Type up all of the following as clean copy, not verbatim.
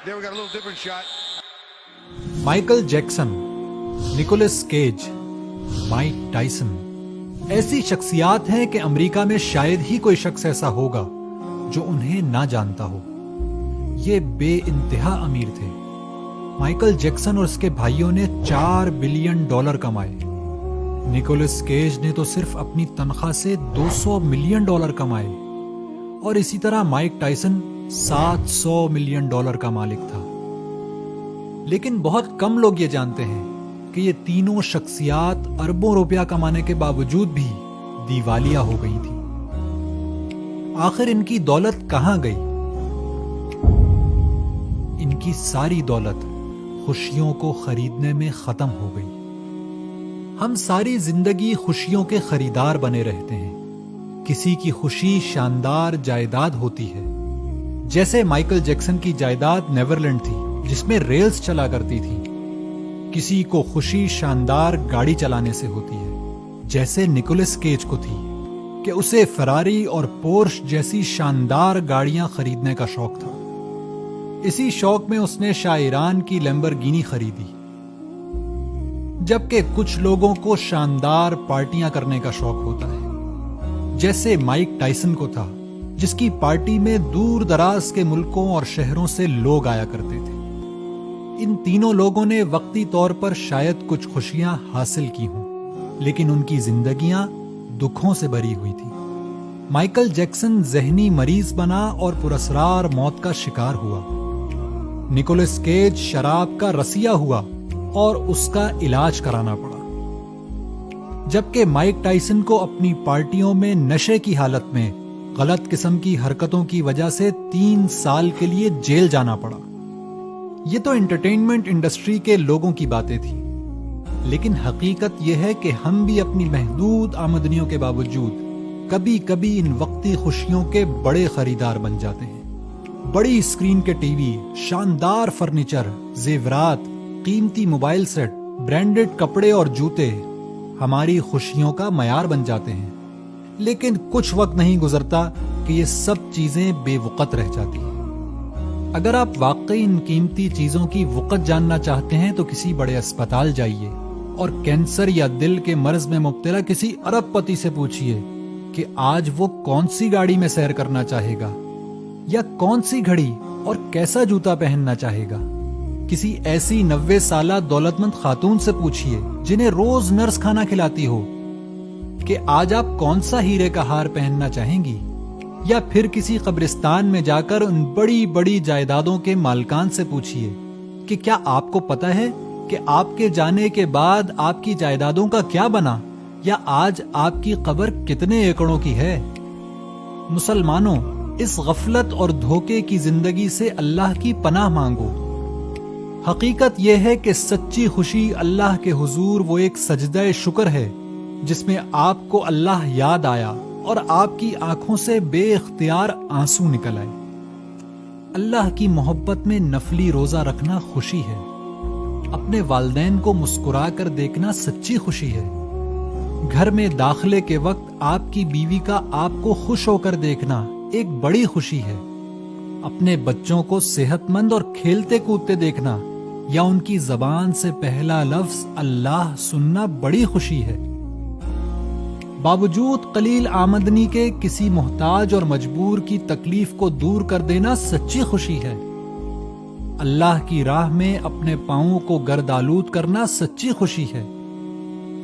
There we got a little different shot. Michael Jackson, Nicolas Cage, Mike Tyson ऐसी शख्सियात हैं कि America में शायद ही कोई शख्स ऐसा होगा जो उन्हें ना जानता हो। ये बेइंतहा अमीर थे। माइकल जैक्सन और उसके भाइयों ने $4 बिलियन कमाए। निकोलस केज ने तो सिर्फ अपनी तनख्वाह से $200 मिलियन कमाए और इसी तरह माइक टाइसन $700 मिलियन का मालिक था। लेकिन बहुत कम लोग ये जानते हैं कि ये तीनों शख्सियात अरबों रुपया कमाने के बावजूद भी दिवालिया हो गई थी। आखिर इनकी दौलत कहां गई? इनकी सारी दौलत खुशियों को खरीदने में खत्म हो गई। हम सारी जिंदगी खुशियों के खरीदार बने रहते हैं। किसी की खुशी शानदार जायदाद होती है, जैसे माइकल जैक्सन की जायदाद नेवरलैंड थी जिसमें रेल्स चला करती थी। किसी को खुशी शानदार गाड़ी चलाने से होती है, जैसे निकोलस केज को थी कि उसे फरारी और पोर्श जैसी शानदार गाड़ियां खरीदने का शौक था। इसी शौक में उसने शायरान की लैम्बोर्गिनी खरीदी। जबकि कुछ लोगों को शानदार पार्टियां करने का शौक होता है, जैसे माइक टाइसन को था, जिसकी पार्टी में दूर दराज के मुल्कों और शहरों से लोग आया करते थे। इन तीनों लोगों ने वक्ती तौर पर शायद कुछ खुशियां हासिल की हों, लेकिन उनकी जिंदगियां दुखों से भरी हुई थी। माइकल जैक्सन जहनी मरीज बना और पुरस्रार मौत का शिकार हुआ। निकोलस केज शराब का रसिया हुआ और उसका इलाज कराना पड़ा। जबकि माइक टाइसन को अपनी पार्टियों में नशे की हालत में गलत किस्म की हरकतों की वजह से 3 साल के लिए जेल जाना पड़ा। ये तो एंटरटेनमेंट इंडस्ट्री के लोगों की बातें थी, लेकिन हकीकत यह है कि हम भी अपनी महदूद आमदनियों के बावजूद कभी कभी इन वक्ती खुशियों के बड़े खरीदार बन जाते हैं। बड़ी स्क्रीन के टीवी, शानदार फर्नीचर, जेवरात, कीमती मोबाइल सेट, ब्रांडेड कपड़े और जूते हमारी खुशियों का मयार बन जाते हैं। लेकिन कुछ वक्त नहीं गुजरता कि ये सब चीजें बेवकत रह जाती हैं। अगर आप वाकई इन कीमती चीजों की वक़्त जानना चाहते हैं तो किसी बड़े अस्पताल जाइए और कैंसर या दिल के मर्ज में मुब्तला किसी अरबपति से पूछिए कि आज वो कौन सी गाड़ी में सैर करना चाहेगा या कौन सी घड़ी और कैसा जूता पहनना चाहेगा। किसी ऐसी 90 साला दौलतमंद खातून से पूछिए जिन्हें रोज नर्स खाना खिलाती हो कि आज आप कौन सा हीरे का हार पहनना चाहेंगी। या फिर किसी कब्रिस्तान में जाकर उन बड़ी बड़ी जायदादों के मालकान से पूछिए कि क्या आपको पता है कि आपके जाने के बाद आपकी जायदादों का क्या बना, या आज आपकी कब्र कितने एकड़ों की है। मुसलमानों, इस गफलत और धोखे की जिंदगी से अल्लाह की पनाह मांगो। हकीकत यह है कि सच्ची खुशी अल्लाह के हुजूर वो एक सजदा शुक्र है जिसमें आपको अल्लाह याद आया और आपकी आंखों से बेइख्तियार आंसू निकल आए। अल्लाह की मोहब्बत में नफली रोजा रखना खुशी है। अपने वालिदैन को मुस्कुरा कर देखना सच्ची खुशी है। घर में दाखिले के वक्त आपकी बीवी का आपको खुश होकर देखना एक बड़ी खुशी है। अपने बच्चों को सेहतमंद और खेलते कूदते देखना या उनकी जबान से पहला लफ्ज अल्लाह सुनना बड़ी खुशी है। बावजूद कलील आमदनी के किसी मोहताज और मजबूर की तकलीफ को दूर कर देना सच्ची खुशी है। अल्लाह की राह में अपने पांवों को गर्दालूद करना सच्ची खुशी है।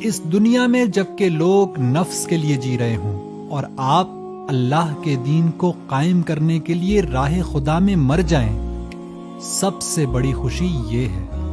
इस दुनिया में जबकि लोग नफ्स के लिए जी रहे हों और आप अल्लाह के दीन को कायम करने के लिए राह खुदा में मर जाएं, सबसे बड़ी खुशी ये है।